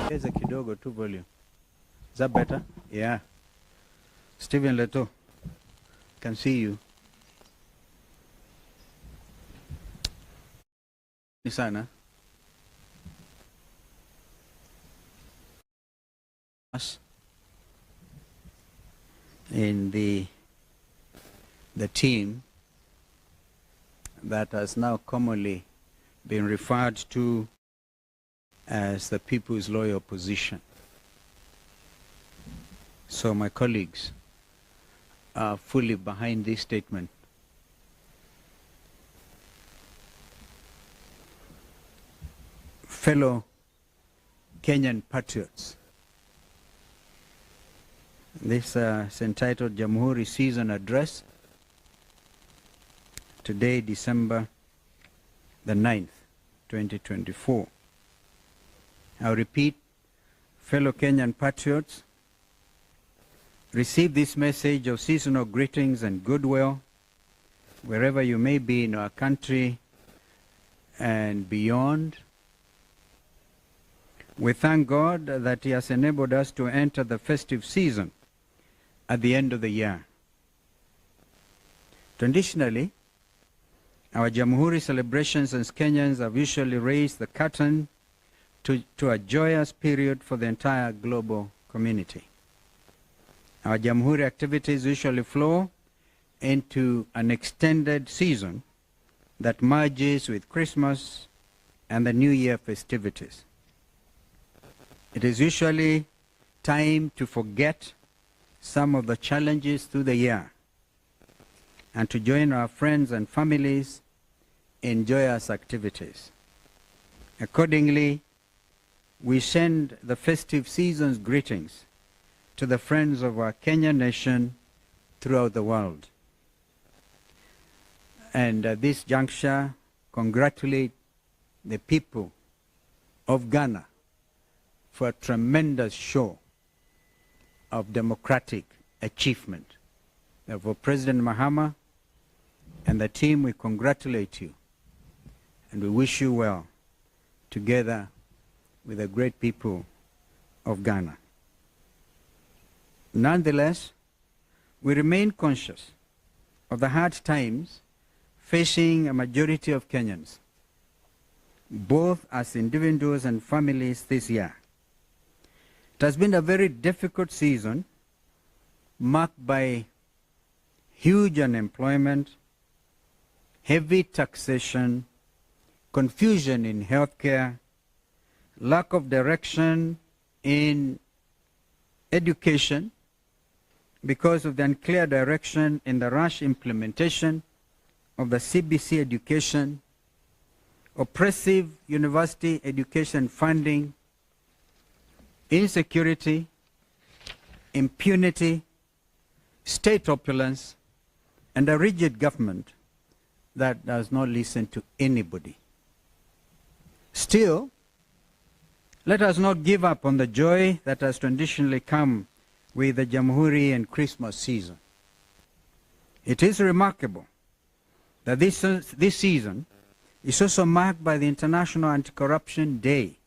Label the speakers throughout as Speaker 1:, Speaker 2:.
Speaker 1: Ongeza kidogo tu volume. Is that better? Yeah. Stephen Leto, can see you. Nisana. In the team that has now commonly been referred to as the People's Loyal Opposition. So my colleagues are fully behind this statement. Fellow Kenyan patriots, this is entitled Jamhuri Season Address. Today, December the 9th, 2024. I'll repeat, fellow Kenyan patriots, receive this message of seasonal greetings and goodwill wherever you may be in our country and beyond. We thank God that He has enabled us to enter the festive season at the end of the year. Traditionally, our Jamhuri celebrations as Kenyans have usually raised the curtain to a joyous period for the entire global community. Our Jamhuri activities usually flow into an extended season that merges with Christmas and the New Year festivities. It is usually time to forget some of the challenges through the year and to join our friends and families in joyous activities. Accordingly, we send the festive season's greetings to the friends of our Kenyan nation throughout the world. And at this juncture, congratulate the people of Ghana for a tremendous show of democratic achievement. Therefore, President Mahama and the team, we congratulate you and we wish you well together with the great people of Ghana. Nonetheless, we remain conscious of the hard times facing a majority of Kenyans, both as individuals and families this year. It has been a very difficult season marked by huge unemployment, heavy taxation, confusion in healthcare, lack of direction in education because of the unclear direction in the rush implementation of the CBC education, oppressive university education funding, insecurity, impunity, state opulence, and a rigid government that does not listen to anybody. Still, let us not give up on the joy that has traditionally come with the Jamhuri and Christmas season. It is remarkable that this season is also marked by the International Anti-Corruption Day,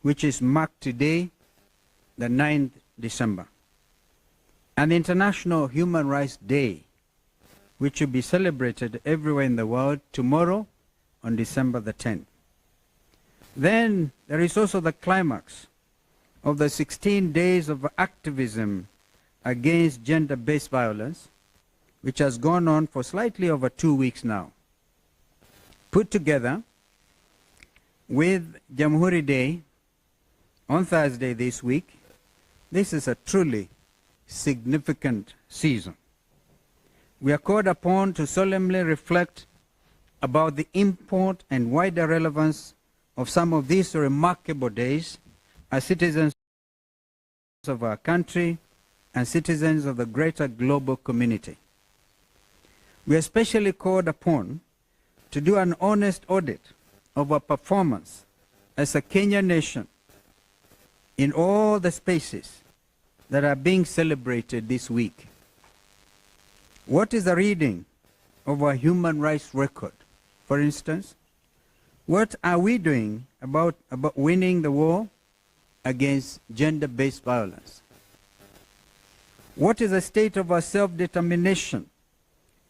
Speaker 1: which is marked today, the 9th December, and the International Human Rights Day, which will be celebrated everywhere in the world tomorrow on December the 10th. Then there is also the climax of the 16 days of activism against gender-based violence, which has gone on for slightly over 2 weeks now. Put together with Jamhuri Day on Thursday this week, this is a truly significant season. We are called upon to solemnly reflect about the import and wider relevance of some of these remarkable days as citizens of our country and citizens of the greater global community. We are especially called upon to do an honest audit of our performance as a Kenyan nation in all the spaces that are being celebrated this week. What is the reading of our human rights record? For instance, what are we doing about winning the war against gender-based violence? What is the state of our self-determination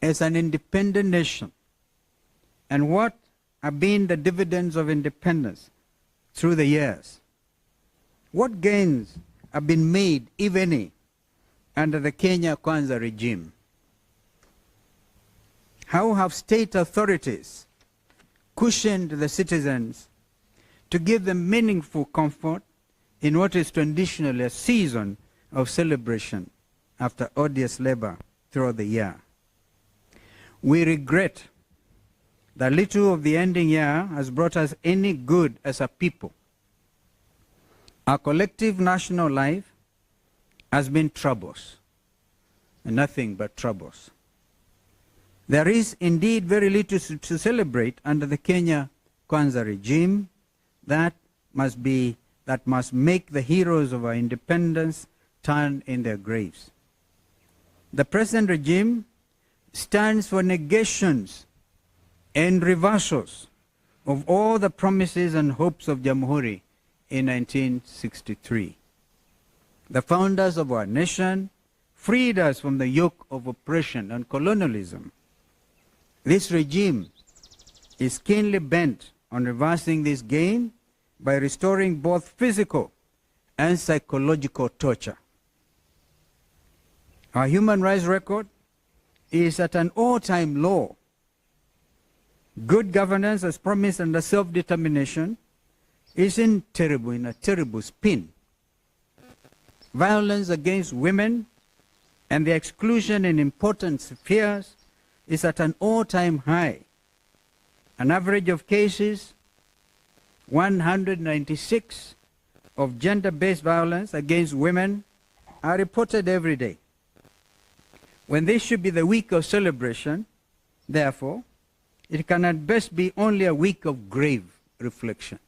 Speaker 1: as an independent nation? And what have been the dividends of independence through the years? What gains have been made, if any, under the Kenya Kwanza regime? How have state authorities cushioned the citizens to give them meaningful comfort in what is traditionally a season of celebration after odious labor throughout the year? We regret that little of the ending year has brought us any good as a people. Our collective national life has been troubles, and nothing but troubles. There is indeed very little to celebrate under the Kenya Kwanza regime that must make the heroes of our independence turn in their graves. The present regime stands for negations and reversals of all the promises and hopes of Jamhuri in 1963. The founders of our nation freed us from the yoke of oppression and colonialism. This regime is keenly bent on reversing this gain by restoring both physical and psychological torture. Our human rights record is at an all-time low. Good governance, as promised under self-determination, is in a terrible spin. Violence against women and the exclusion in important spheres is at an all-time high. An average of cases, 196 of gender-based violence against women are reported every day. When this should be the week of celebration, therefore, it can at best be only a week of grave reflection.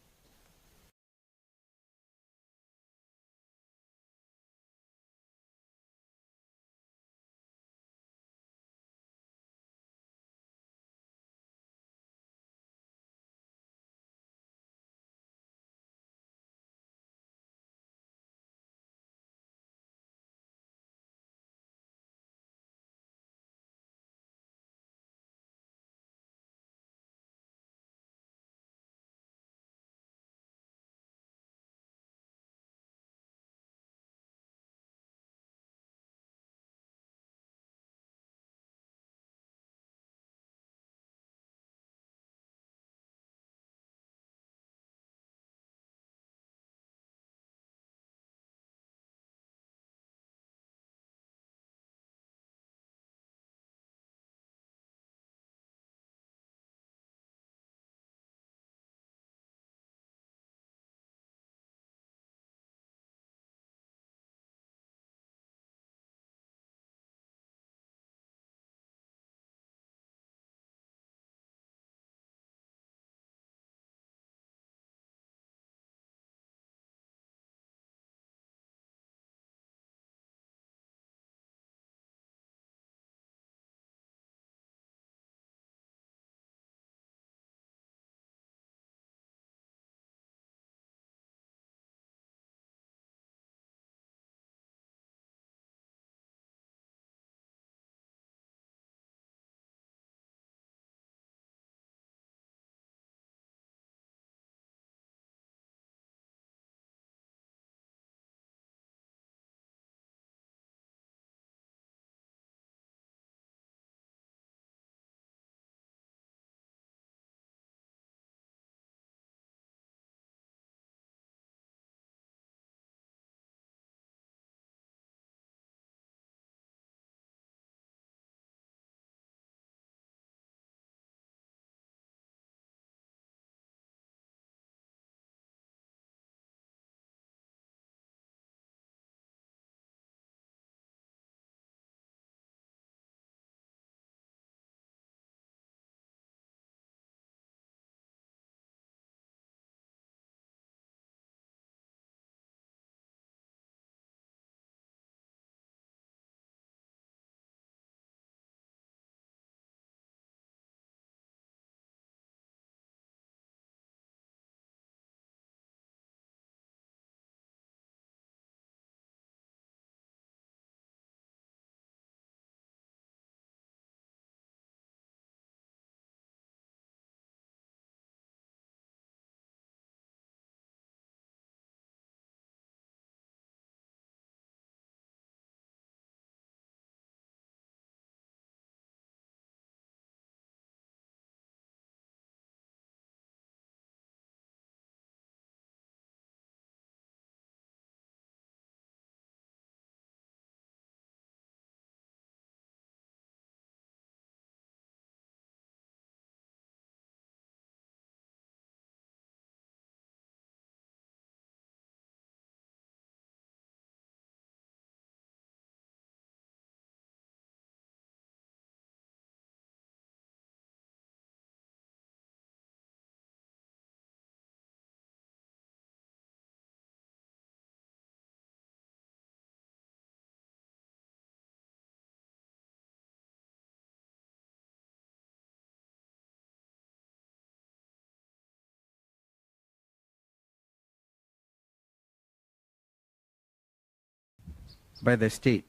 Speaker 1: by the state.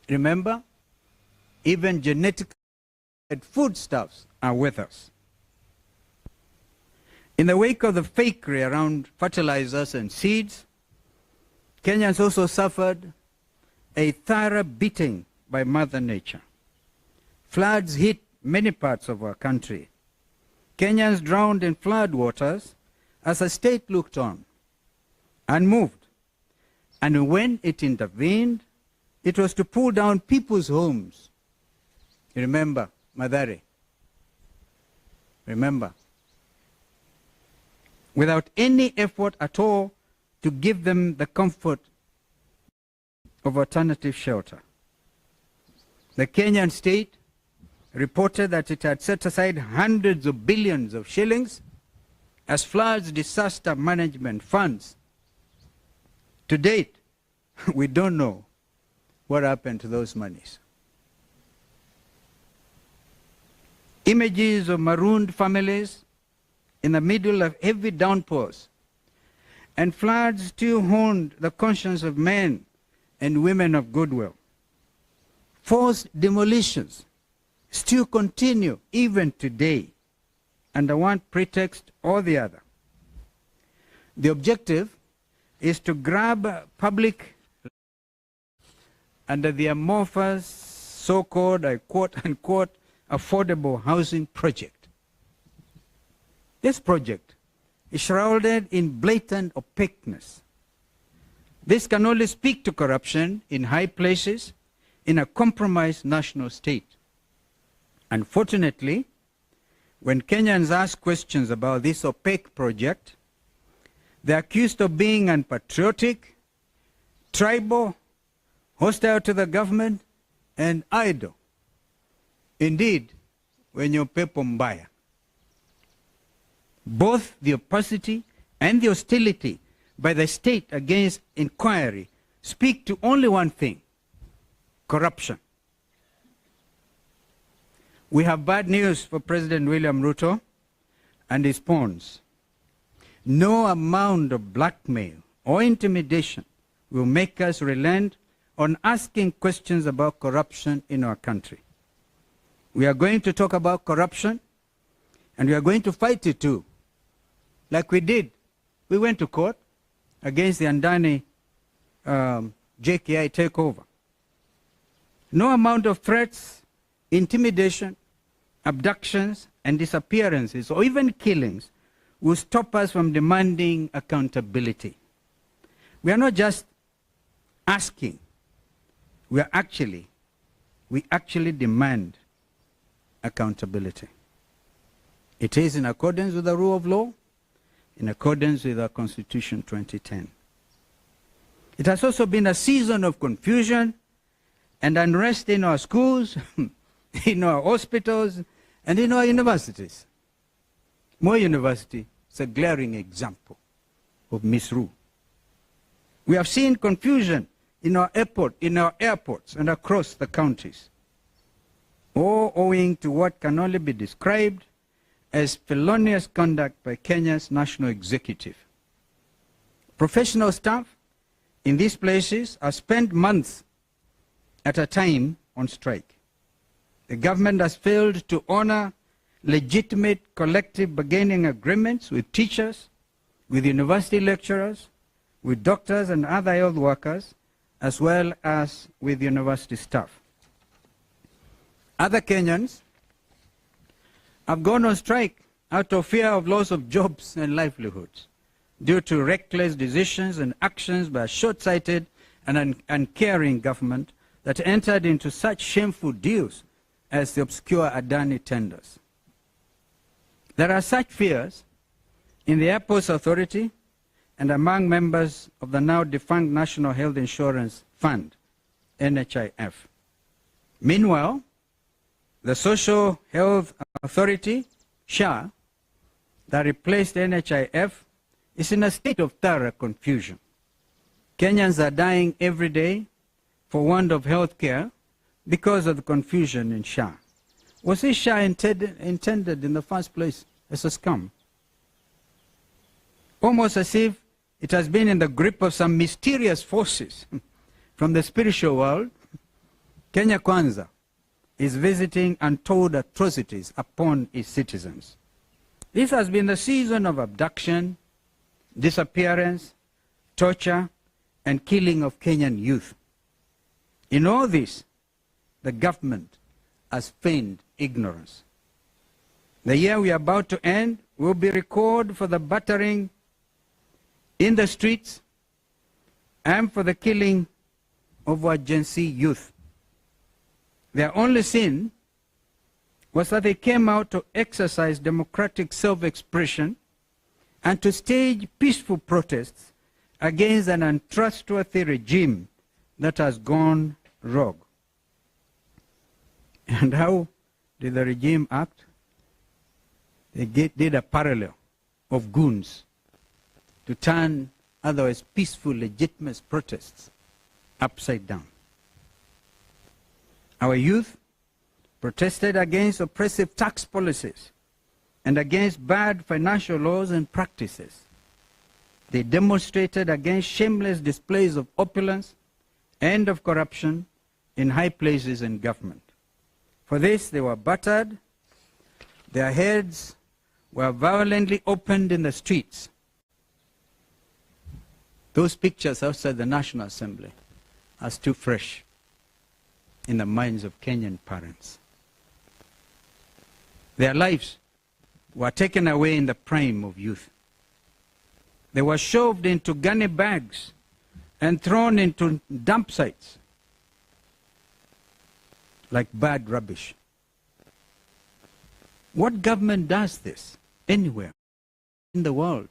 Speaker 1: Remember, even genetic foodstuffs are with us. In the wake of the fakery around fertilizers and seeds, Kenyans also suffered a thorough beating by Mother Nature. Floods hit many parts of our country. Kenyans drowned in flood waters as the state looked on, unmoved. And when it intervened, it was to pull down people's homes. You remember, Mathare? Remember? Without any effort at all to give them the comfort of alternative shelter. The Kenyan state reported that it had set aside hundreds of billions of shillings as floods disaster management funds. To date, we don't know what happened to those monies. Images of marooned families in the middle of heavy downpours and floods still haunt the conscience of men and women of goodwill. Forced demolitions still continue even today under one pretext or the other. The objective is to grab public under the amorphous so-called, I quote-unquote, affordable housing project. This project is shrouded in blatant opaqueness. This can only speak to corruption in high places in a compromised national state. Unfortunately, when Kenyans ask questions about this opaque project, they're accused of being unpatriotic, tribal, hostile to the government, and idle. Indeed, wenye upepo mbaya. Both the opacity and the hostility by the state against inquiry speak to only one thing: corruption. We have bad news for President William Ruto and his pawns. No amount of blackmail or intimidation will make us relent on asking questions about corruption in our country. We are going to talk about corruption, and we are going to fight it too. Like we did. We went to court against the Andani JKI takeover. No amount of threats, intimidation, abductions, and disappearances, or even killings, will stop us from demanding accountability. We are not just asking. We actually demand accountability. It is in accordance with the rule of law, in accordance with our Constitution 2010. It has also been a season of confusion and unrest in our schools, in our hospitals, and in our universities. Moi University is a glaring example of misrule. We have seen confusion in our airports and across the counties, all owing to what can only be described as felonious conduct by Kenya's national executive. Professional staff in these places have spent months at a time on strike. The government has failed to honor legitimate collective bargaining agreements with teachers, with university lecturers, with doctors and other health workers, as well as with university staff. Other Kenyans have gone on strike out of fear of loss of jobs and livelihoods due to reckless decisions and actions by a short-sighted and uncaring government that entered into such shameful deals as the obscure Adani tenders. There are such fears in the Airports Authority and among members of the now defunct National Health Insurance Fund, NHIF. Meanwhile, the Social Health Authority, SHA, that replaced NHIF, is in a state of thorough confusion. Kenyans are dying every day for want of health care because of the confusion in SHA. Was this SHA intended in the first place as a scam? Almost as if it has been in the grip of some mysterious forces from the spiritual world, Kenya Kwanza is visiting untold atrocities upon its citizens. This has been the season of abduction, disappearance, torture, and killing of Kenyan youth. In all this, the government has feigned ignorance. The year we are about to end will be recorded for the battering in the streets and for the killing of our Gen Z youth. Their only sin was that they came out to exercise democratic self-expression and to stage peaceful protests against an untrustworthy regime that has gone rogue. And how did the regime act? They did a parallel of goons to turn otherwise peaceful, legitimate protests upside down. Our youth protested against oppressive tax policies and against bad financial laws and practices. They demonstrated against shameless displays of opulence and of corruption in high places in government. For this, they were battered, their heads were violently opened in the streets. Those pictures outside the National Assembly are still fresh in the minds of Kenyan parents. Their lives were taken away in the prime of youth. They were shoved into gunny bags and thrown into dump sites like bad rubbish. What government does this anywhere in the world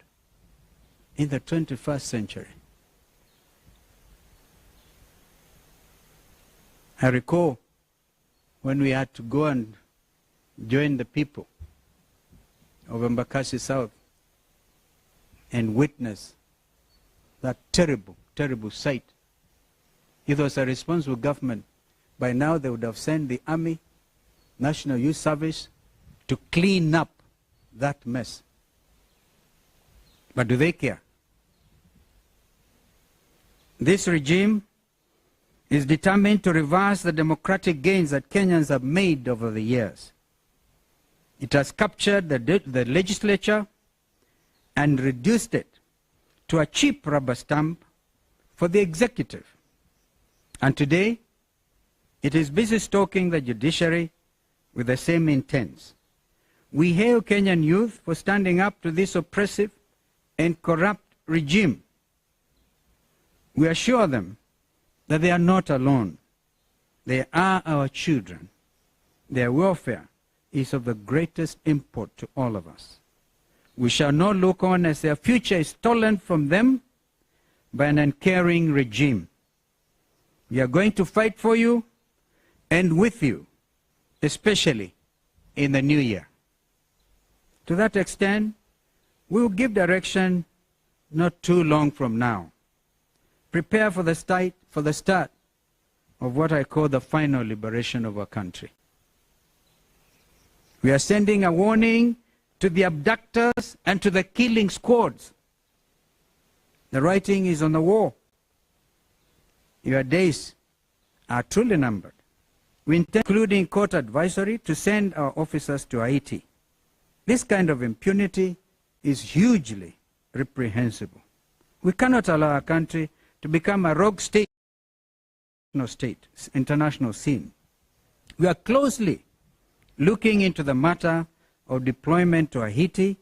Speaker 1: in the 21st century? I recall when we had to go and join the people of Embakasi South and witness that terrible, terrible sight. If it was a responsible government, by now they would have sent the Army, National Youth Service to clean up that mess. But do they care? This regime is determined to reverse the democratic gains that Kenyans have made over the years. It has captured the legislature and reduced it to a cheap rubber stamp for the executive. And today, it is busy stalking the judiciary with the same intents. We hail Kenyan youth for standing up to this oppressive and corrupt regime. We assure them that they are not alone. They are our children. Their welfare is of the greatest import to all of us. We shall not look on as their future is stolen from them by an uncaring regime. We are going to fight for you and with you, especially in the new year. To that extent, we will give direction not too long from now. Prepare for the start of what I call the final liberation of our country. We are sending a warning to the abductors and to the killing squads. The writing is on the wall. Your days are truly numbered. We intend, including court advisory, to send our officers to Haiti. This kind of impunity is hugely reprehensible. We cannot allow our country to become a rogue state, international scene. We are closely looking into the matter of deployment to Haiti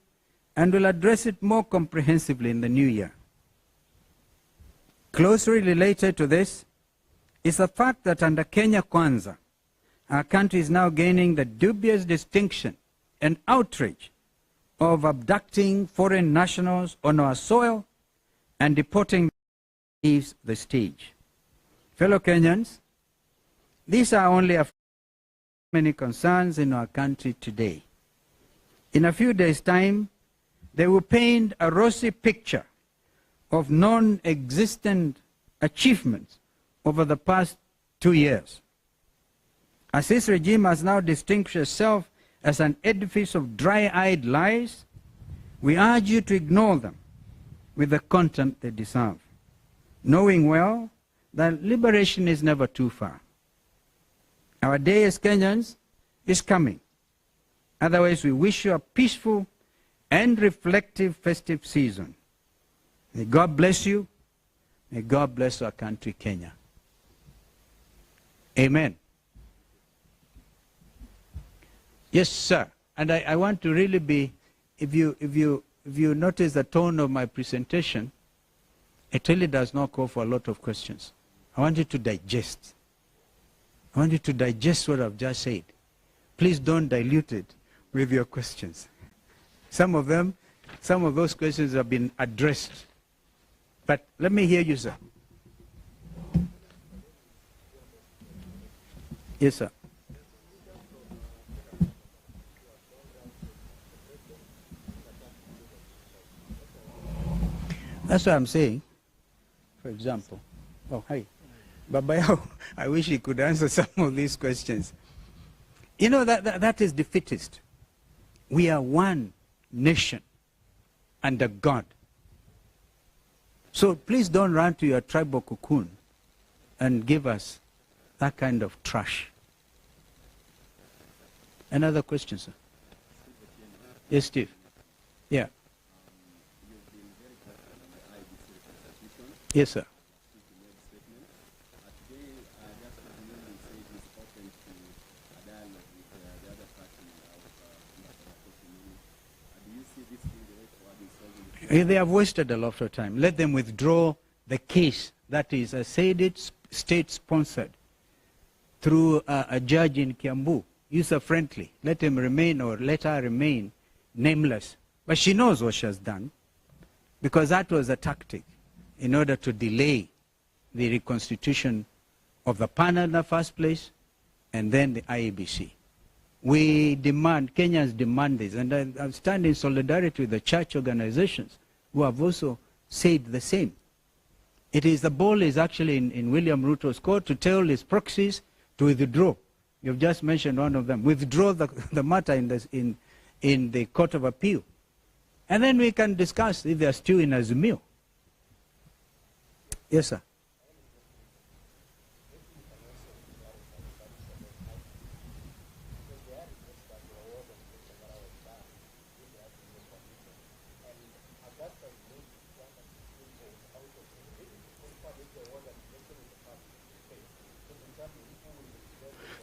Speaker 1: and will address it more comprehensively in the new year. Closely related to this is the fact that under Kenya Kwanza, our country is now gaining the dubious distinction and outrage of abducting foreign nationals on our soil and deporting them leaves the stage. Fellow Kenyans, these are only a few many concerns in our country today. In a few days' time, they will paint a rosy picture of non-existent achievements over the past 2 years. As this regime has now distinguished itself as an edifice of dry-eyed lies, we urge you to ignore them with the contempt they deserve, knowing well that liberation is never too far. Our day as Kenyans is coming. Otherwise, we wish you a peaceful and reflective festive season. May God bless you. May God bless our country, Kenya. Amen. Yes, sir. And I want to really be, if you notice the tone of my presentation, it really does not call for a lot of questions. I want you to digest. I want you to digest what I've just said. Please don't dilute it with your questions. Some of those questions have been addressed. But let me hear you, sir. Yes, sir. That's what I'm saying. For example, oh, hi. Babayao, I wish he could answer some of these questions. You know, that is defeatist. We are one nation under God. So please don't run to your tribal cocoon and give us that kind of trash. Another question, sir? Yes, Steve. Yeah. Yes, sir. They have wasted a lot of time. Let them withdraw the case that is, I said it, state-sponsored through a judge in Kiambu, user-friendly. Let him remain, or let her remain nameless. But she knows what she has done, because that was a tactic in order to delay the reconstitution of the panel in the first place, and then the IEBC. We demand, Kenyans demand this, and I stand in solidarity with the church organizations who have also said the same. The ball is actually in William Ruto's court to tell his proxies to withdraw. You've just mentioned one of them. Withdraw the matter in the Court of Appeal. And then we can discuss if they are still in Azimio. Yes, sir.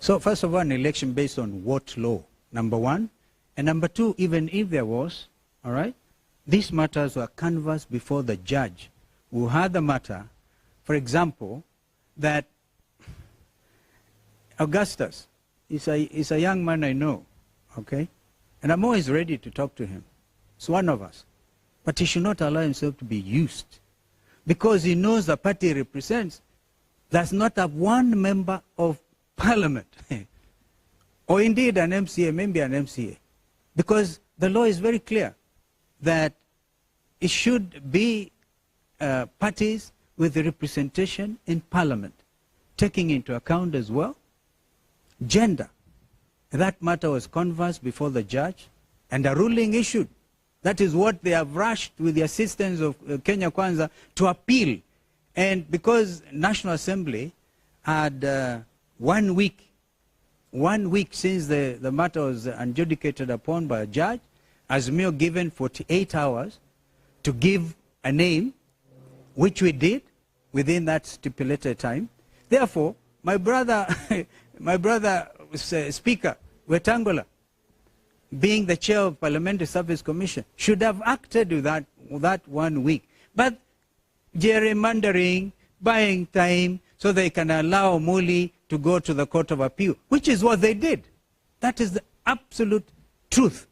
Speaker 1: So first of all, an election based on what law? Number one. And number two, even if there was, all right, these matters were canvassed before the judge who had the matter. For example, that Augustus is a young man I know, okay? And I'm always ready to talk to him. It's one of us. But he should not allow himself to be used, because he knows the party he represents does not have one member of parliament, or indeed an MCA, maybe an MCA, because the law is very clear that it should be parties with representation in parliament, taking into account as well gender. That matter was canvassed before the judge and a ruling issued. That is what they have rushed with the assistance of Kenya Kwanza to appeal. And because National Assembly had 1 week since the matter was adjudicated upon by a judge, Azimio given 48 hours to give a name, which we did within that stipulated time. Therefore, my brother, Speaker Wetangula, being the chair of Parliamentary Service Commission, should have acted with that 1 week. But gerrymandering, buying time, so they can allow Muli to go to the Court of Appeal, which is what they did. That is the absolute truth.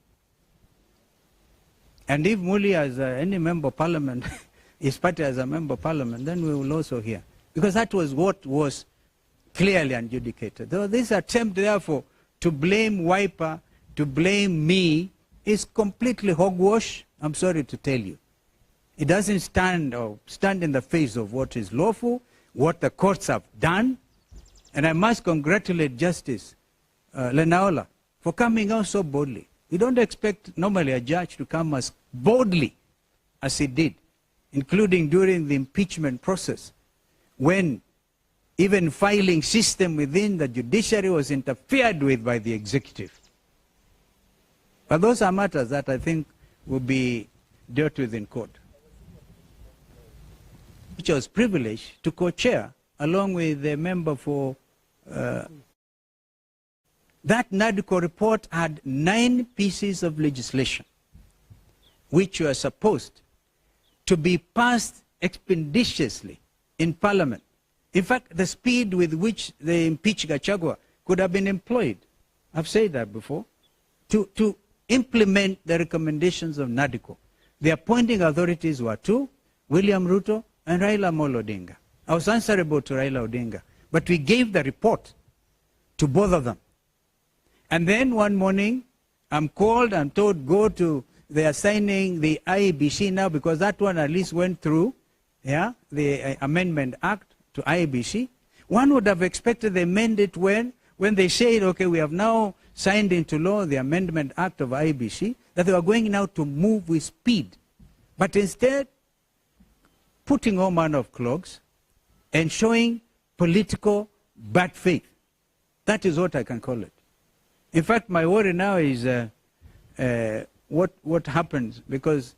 Speaker 1: And if Muli as any member of parliament, his party as a member of parliament, then we will also hear. Because that was what was clearly adjudicated. This attempt, therefore, to blame Wiper, to blame me, is completely hogwash, I'm sorry to tell you. It doesn't stand in the face of what is lawful, what the courts have done. And I must congratulate Justice Lenaola for coming out so boldly. We don't expect normally a judge to come as boldly as he did, including during the impeachment process, when even filing system within the judiciary was interfered with by the executive. But those are matters that I think will be dealt with in court, which I was privileged to co-chair along with the member for that NADCO report had 9 pieces of legislation which were supposed to be passed expeditiously in Parliament. In fact, the speed with which they impeached Gachagua could have been employed, I've said that before, to implement the recommendations of NADCO. The appointing authorities were 2, William Ruto and Raila Amolo Odinga. I was answerable to Raila Odinga, but we gave the report to both of them. And then one morning, I'm called, I'm told, go to, they are signing the IEBC now, because that one at least went through, yeah, the Amendment Act to IEBC. One would have expected they amend it when they said, okay, we have now signed into law the Amendment Act of IEBC, that they were going now to move with speed. But instead, putting all manner of clogs and showing political bad faith. That is what I can call it. In fact, my worry now is what happens, because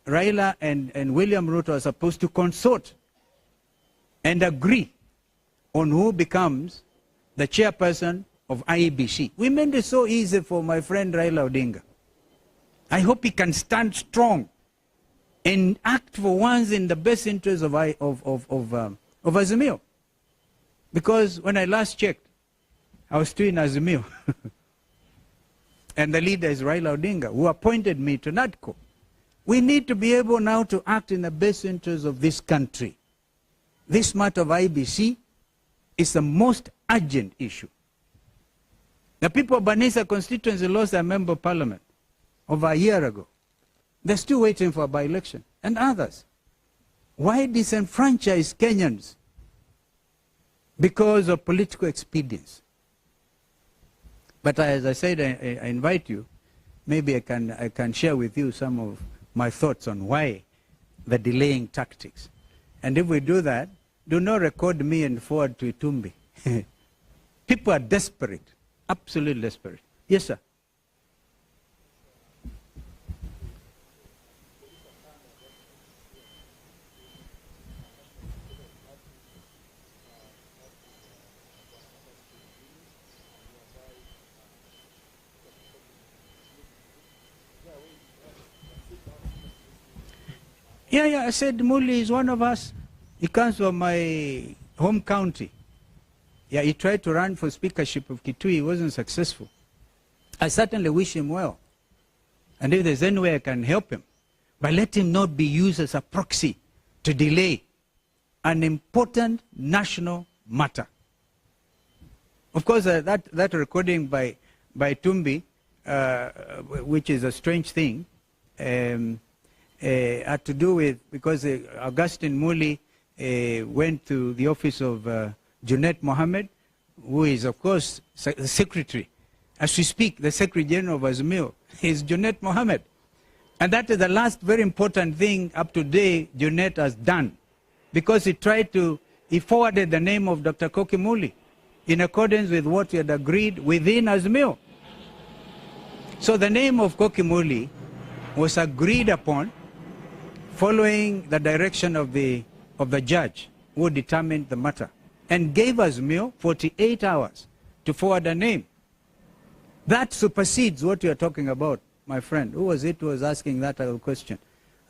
Speaker 1: Raila and William Ruto are supposed to consort and agree on who becomes the chairperson of IEBC. We made it so easy for my friend Raila Odinga. I hope he can stand strong and act for once in the best interest of Azimio. Because when I last checked, I was still in Azimio. And the leader is Raila Odinga, who appointed me to NADCO. We need to be able now to act in the best interest of this country. This matter of IBC is the most urgent issue. The people of Banisa constituency lost their member of parliament over a year ago. They're still waiting for a by-election. And others. Why disenfranchise Kenyans? Because of political expedience. But as I said, I invite you, maybe I can share with you some of my thoughts on why the delaying tactics. And if we do that, do not record me and forward to Itumbi. People are desperate, absolutely desperate. Yes, sir. Yeah, I said Muli is one of us. He comes from my home county. Yeah, he tried to run for speakership of Kitui. He wasn't successful. I certainly wish him well. And if there's any way I can help him, but let him not be used as a proxy to delay an important national matter. Of course, that recording by Tumbi, which is a strange thing, had to do with, because Augustine Muli went to the office of Junet Mohammed, who is, of course, the secretary. As we speak, the Secretary General of Azimio is Junet Mohammed. And that is the last very important thing up to date Junet has done. Because he forwarded the name of Dr. Koki Muli in accordance with what he had agreed within Azimio. So the name of Koki Muli was agreed upon following the direction of the judge who determined the matter, and gave Azimio 48 hours to forward a name. That supersedes what you are talking about, my friend. Who was it who was asking that question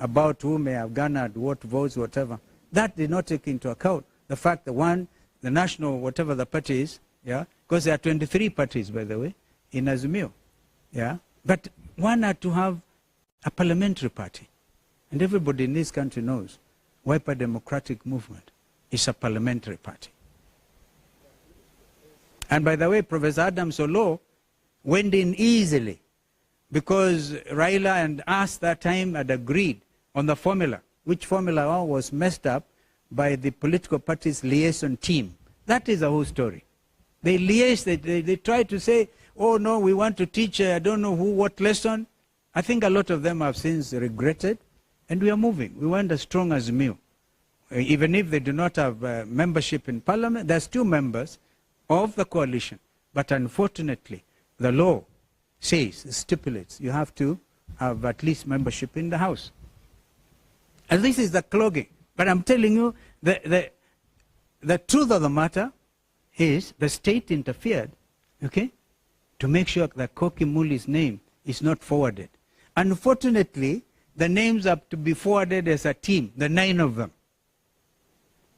Speaker 1: about who may have garnered what votes, whatever? That did not take into account the fact that the national, whatever the party is, yeah, because there are 23 parties, by the way, in Azimio, yeah, but one had to have a parliamentary party. And everybody in this country knows Wiper Democratic Movement is a parliamentary party. And by the way, Professor Adam Solo went in easily because Raila and us that time had agreed on the formula, which formula was messed up by the political party's liaison team. That is the whole story. They liaised, they tried to say, oh no, we want to teach, I don't know who, what lesson. I think a lot of them have since regretted. And we are moving. We want a strong Azimio. even if they do not have membership in parliament, there's 2 members of the coalition. But unfortunately, the law says, stipulates, you have to have at least membership in the House. And this is the clogging. But I'm telling you, the truth of the matter is the state interfered, okay, to make sure that Koki Muli's name is not forwarded. Unfortunately, the names have to be forwarded as a team, the 9 of them.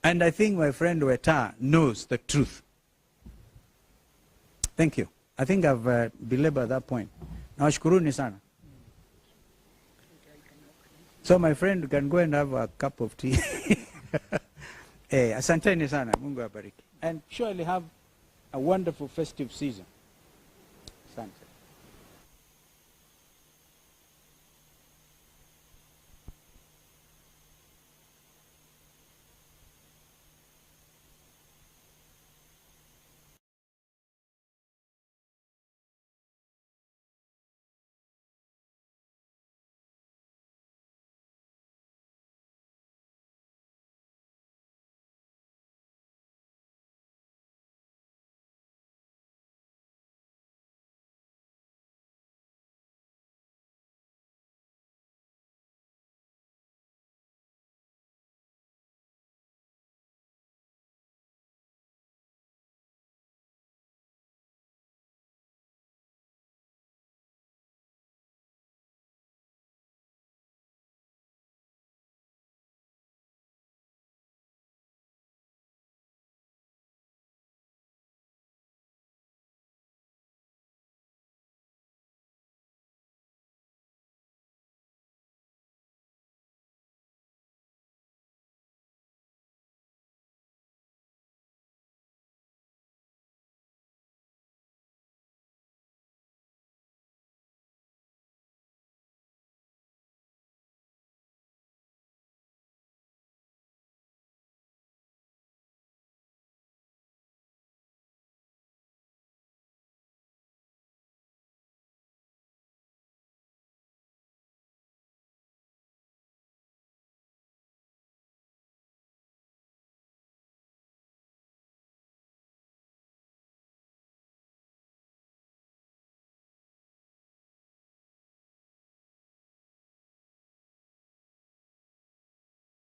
Speaker 1: And I think my friend Weta knows the truth. Thank you. I think I've belabored that point. Nawashukuruni sana. So my friend can go and have a cup of tea. Asanteni sana. Mungu abariki. And surely have a wonderful festive season. Asante.